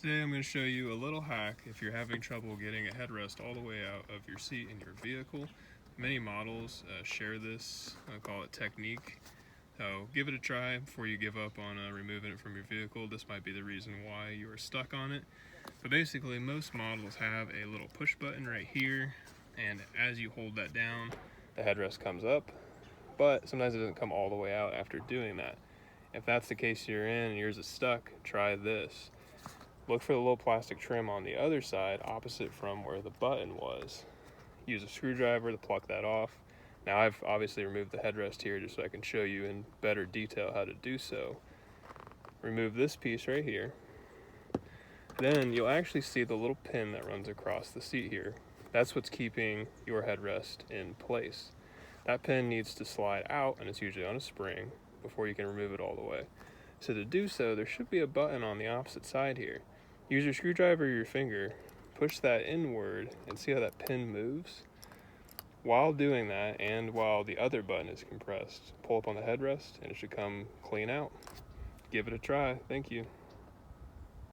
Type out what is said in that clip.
Today I'm going to show you a little hack if you're having trouble getting a headrest all the way out of your seat in your vehicle. Many models share this, I call it technique. So give it a try before you give up on removing it from your vehicle. This might be the reason why you are stuck on it. But basically most models have a little push button right here, and as you hold that down, the headrest comes up, but sometimes it doesn't come all the way out after doing that. If that's the case you're in and yours is stuck, try this. Look for the little plastic trim on the other side opposite from where the button was. Use a screwdriver to pluck that off. Now I've obviously removed the headrest here just so I can show you in better detail how to do so. Remove this piece right here. Then you'll actually see the little pin that runs across the seat here. That's what's keeping your headrest in place. That pin needs to slide out, and it's usually on a spring, before you can remove it all the way. So to do so, there should be a button on the opposite side here. Use your screwdriver or your finger, push that inward, and see how that pin moves? While doing that, and while the other button is compressed, pull up on the headrest, and it should come clean out. Give it a try. Thank you.